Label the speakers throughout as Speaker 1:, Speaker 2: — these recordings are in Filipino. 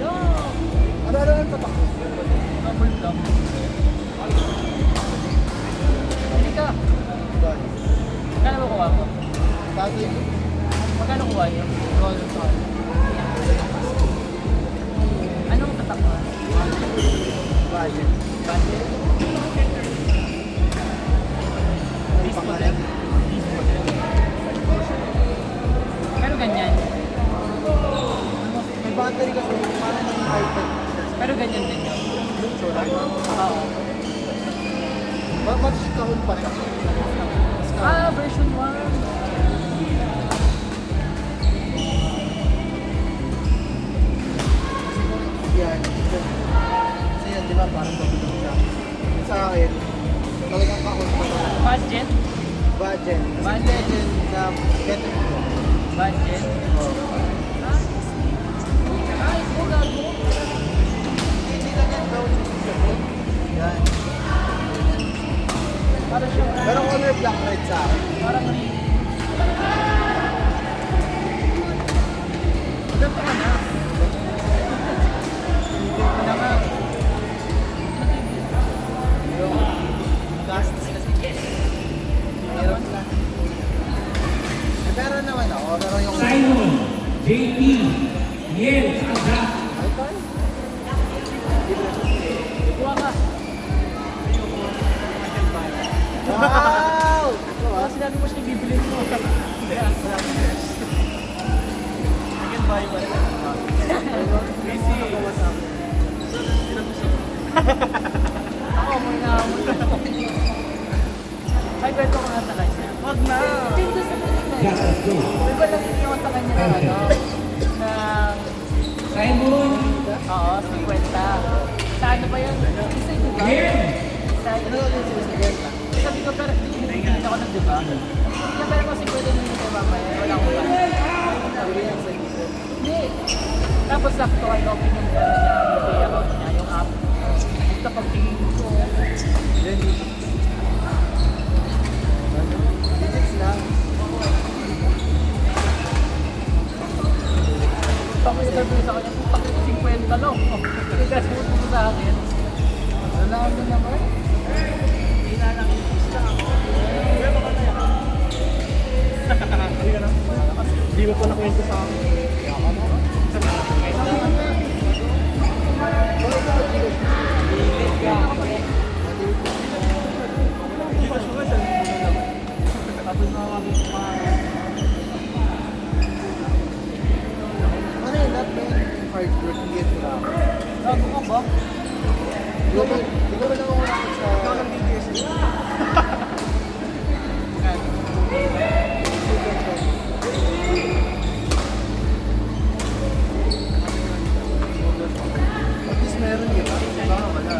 Speaker 1: Ano ang tatak mo?
Speaker 2: Double block. Hindi ka. Magkano mo kuha mo?
Speaker 1: Dati,
Speaker 2: Magkano kuha niyo?
Speaker 1: roll sa
Speaker 2: Anong tatak mo?
Speaker 1: budget.
Speaker 2: Budget? Beast model? Beast model. Pero ganyan.
Speaker 1: May battery kasi, parang nang high-tech.
Speaker 2: Pero ganyan din yun.
Speaker 1: So,
Speaker 2: Oo.
Speaker 1: mas kahon pa siya.
Speaker 2: Version 1.
Speaker 1: Yan. Kasi yan, di ba, parang babulong siya. Sa akin, talagang kahon pa siya.
Speaker 2: Budget?
Speaker 1: Budget.
Speaker 2: Budget.
Speaker 1: Na better.
Speaker 2: Budget?
Speaker 1: Oh.
Speaker 2: Ay, ito gago.
Speaker 1: Hindi lang yan, brown. Yan.
Speaker 2: Parang siya.
Speaker 1: Pero color black red sa akin.
Speaker 2: Parang rin. Maganda ka na. Hindi na nga.
Speaker 1: Yung gastos kasi. Meron lang. Meron naman ako, pero yung...
Speaker 3: Simon, JP, Yel, Aga.
Speaker 1: Ay, tayo.
Speaker 2: Kuha ka.
Speaker 1: Wow!
Speaker 2: Baka sinabi mo siya bibili mo. Hindi, I can buy one. Busy. Ako, may nahamon ako. Ay, kwento ko nga sa kanya. Wag na! Hindi sa pelikula.
Speaker 3: Yes, let's go.
Speaker 2: May ba lang iniwan sa kanya ng ano? Ng...
Speaker 3: Simon,
Speaker 2: Oo, 50. Sa ano ba yun? Isa yun ba?
Speaker 3: Yel.
Speaker 2: Sa
Speaker 1: Ano yung sisigaw ka?
Speaker 2: sabi ko, pero hindi ako ng diba? Kaya pero kasi pwede mo yung kay mamaya. Wala akong ba?
Speaker 1: Sabi niya sa isip.
Speaker 2: Hindi. Tapos sakto ay open yung ano niya, yung pay account niya, yung app. Ito pagtingin ko.
Speaker 1: Then, digits lang.
Speaker 2: Tapos sabi sa kanya, 50 lang. Kasi mo sa akin.
Speaker 1: Wala ako na naman.
Speaker 2: Hindi mo pa nakwento sa akin.
Speaker 1: Ano yun? Not many hard work yet lang.
Speaker 2: Gago ka ba?
Speaker 1: Di ko ba naman ako sa... Ikaw ng BTS yun? At least meron yun. Baka wala.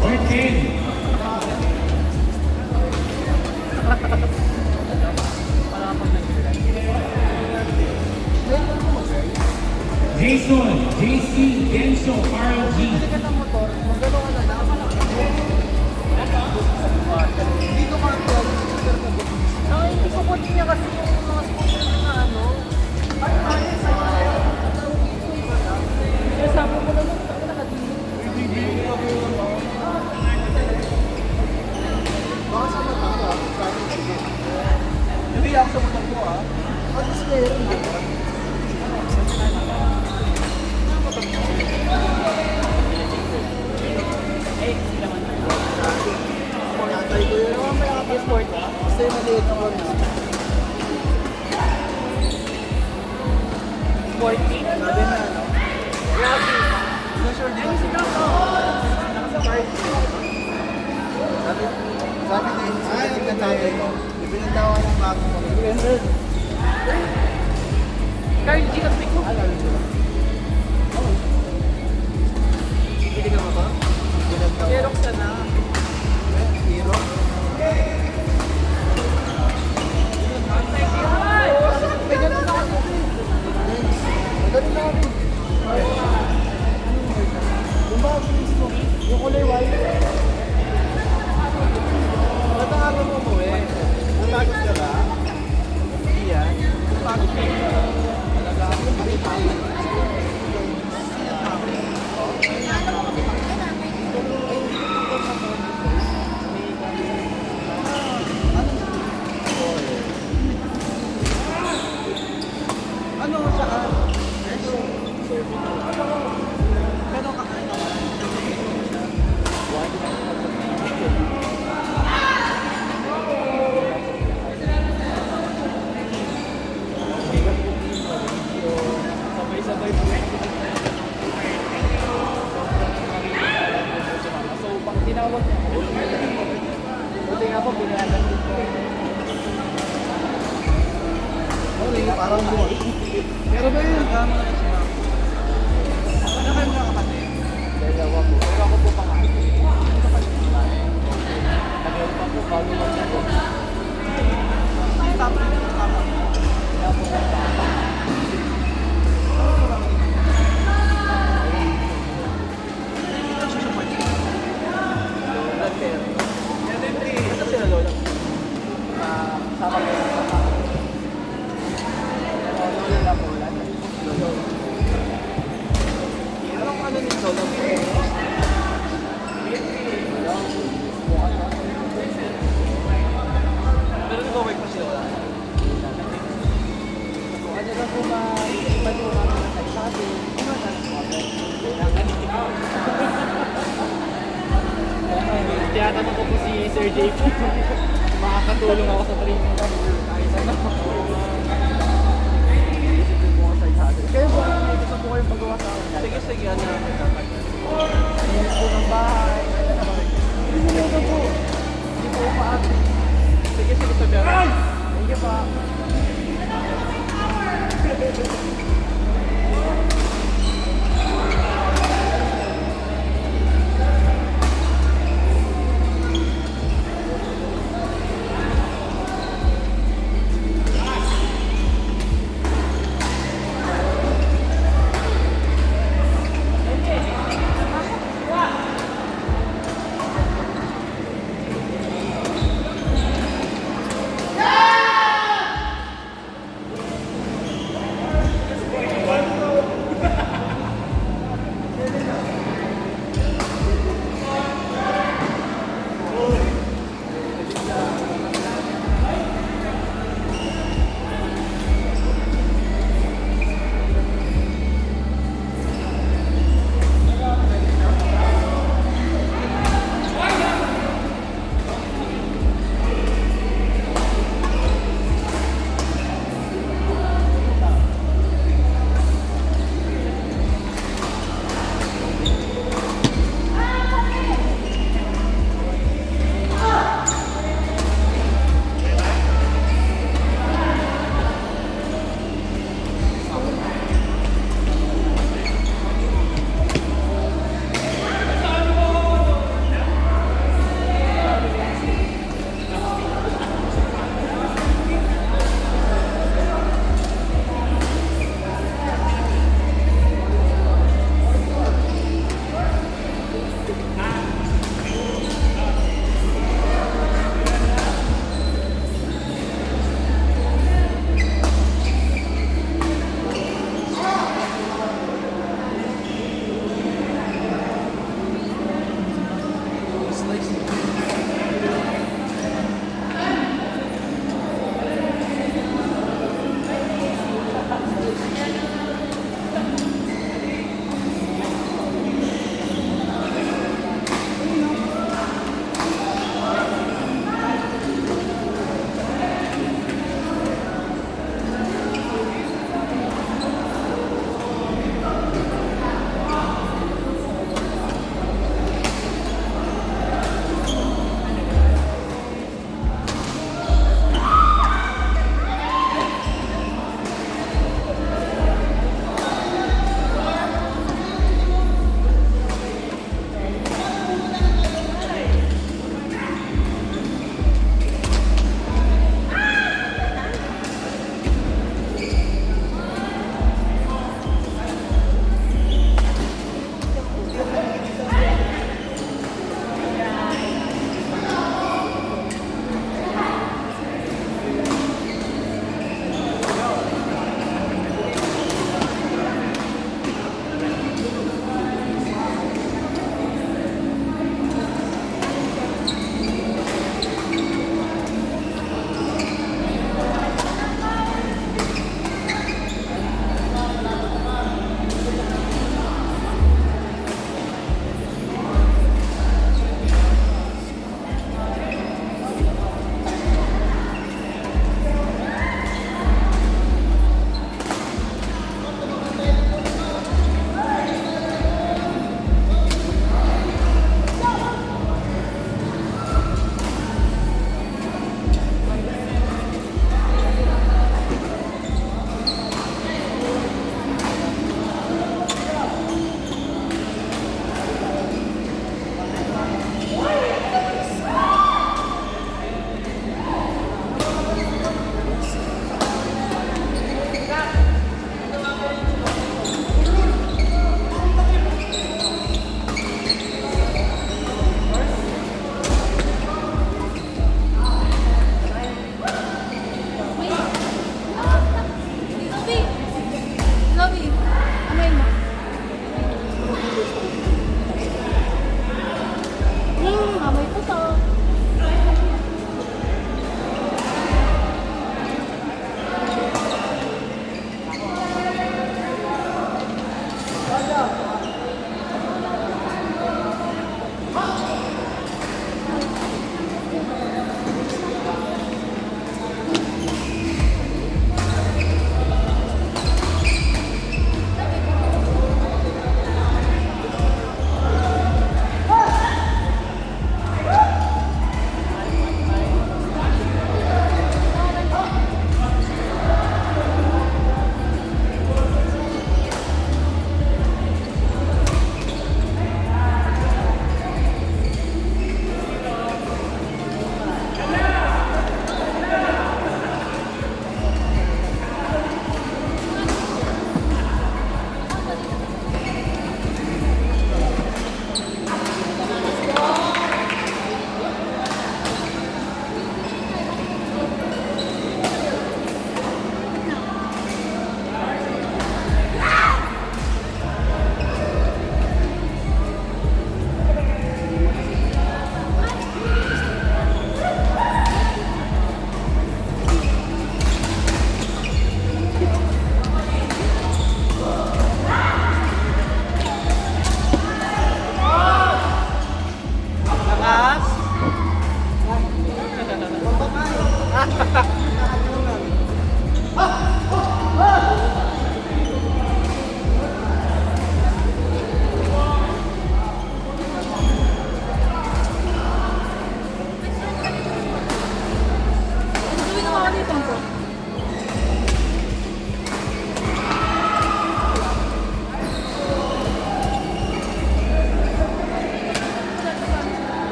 Speaker 3: Martin, Jason, JC, Denso, Carl G.
Speaker 1: Hindi ka ng motor, magano ka na lang. Dito ka ang scooter na bukas.
Speaker 2: Ay, hindi ko po niya kasi yung mga scooter na ano. Ay, kaya sabi mo na lang, sabi na kadili.
Speaker 1: Baka sa mata ko, sa akin sige.
Speaker 2: Hindi ako sa motor ko ah.
Speaker 1: At least meron yun.
Speaker 2: Eh, sila man.
Speaker 1: Natay ko yun.
Speaker 2: Ano may nakapassport?
Speaker 1: Kasi maliit ako na.
Speaker 2: 40?
Speaker 1: Sabi na ano.
Speaker 2: Grabe.
Speaker 1: Hindi sure di ba? Sabi din, sabi din na tatay ko. Ipinandawa ng bago ko.
Speaker 2: Carl G. Kasi ko.
Speaker 1: Pili ka ba ba? Ipinandawa.
Speaker 2: Xerox ka na.
Speaker 1: Hero?
Speaker 2: Ay! May ganun na kasi.
Speaker 1: Magaling namin. Yung bago mismo, yung kulay white. Ba't ang aga mo umuwi? Natagos ka ba? Hindi yan. Natagos ka ba? Talaga ako yung pakipangin. Ano saan? Pero kakain ako.
Speaker 2: Sabay-sabay po. So, pag tinawag niya ako, buti nga po, binayagan din po.
Speaker 1: Okay, parang buwan. Pero ba yun? Nagkama na si Ma'am. Ano kayo mga kapatid?
Speaker 2: Dalawa po. Pero ako po pangalan. Tagal pa po, bago mag-sagot.
Speaker 1: Tapos yung kasama mo.
Speaker 2: Kaya po ang tama.
Speaker 1: Ito siya sa pwede. Lola Terry. Ito sila Lola.
Speaker 2: Sama ko sa tama. Lola po, wala na.
Speaker 1: Anong ano ni Lola? Pero nag-awake pa sila wala.
Speaker 2: Ano na po ma-ipanuha ko na nagsabi, ano na tinatanong ko po si Sir Jay po. Makakatulong ako sa training kami. Kahit ano. Isipin po ako sa excited. Kayo po, may gusto po kayong magawa sa akin.
Speaker 1: Sige, sige. Ano na magkakagal?
Speaker 2: Linis po ng bahay. Hindi mo na po. Hindi po paati.
Speaker 1: Sige, sige. Sabi ako.
Speaker 2: Thank you pa.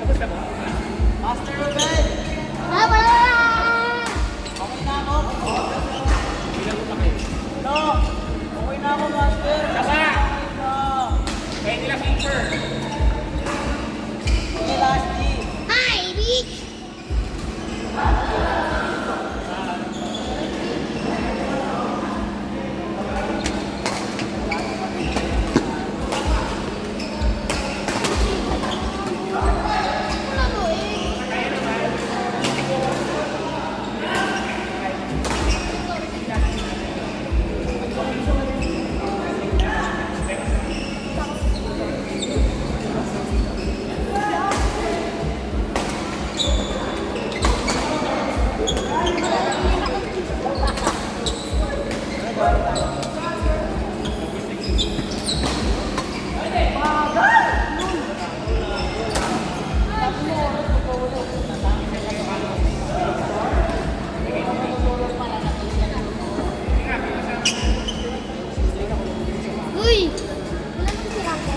Speaker 2: Master Ruben!
Speaker 4: Tama!
Speaker 2: Okay na ako. No! Okay na ako, Master.
Speaker 3: Saka!
Speaker 2: Okay na.
Speaker 3: Kaya nila feature.
Speaker 2: Okay, last G.
Speaker 4: Hi, Rich! Uy! Wala nang sira ko.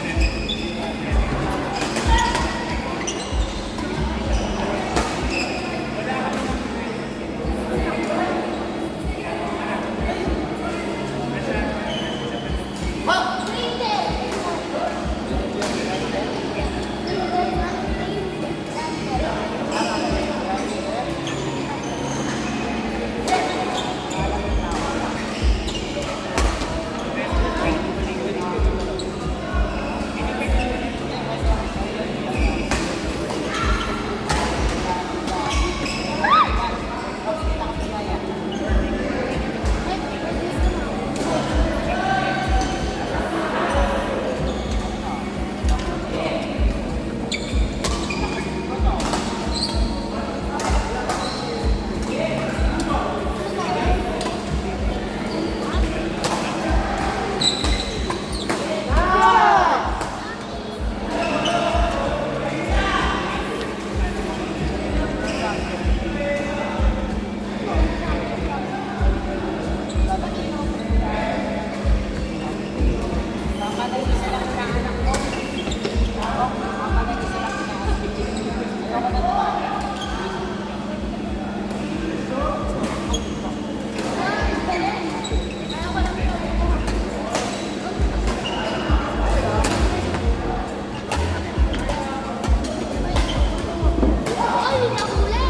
Speaker 4: Ay, nahuli!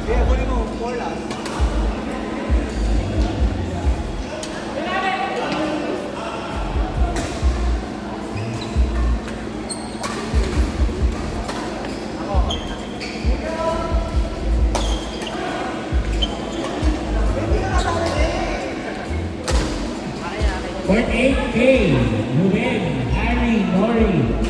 Speaker 1: Kaya huli mo, 4 last.
Speaker 3: Court 8K, Ruben, Harry, Nori.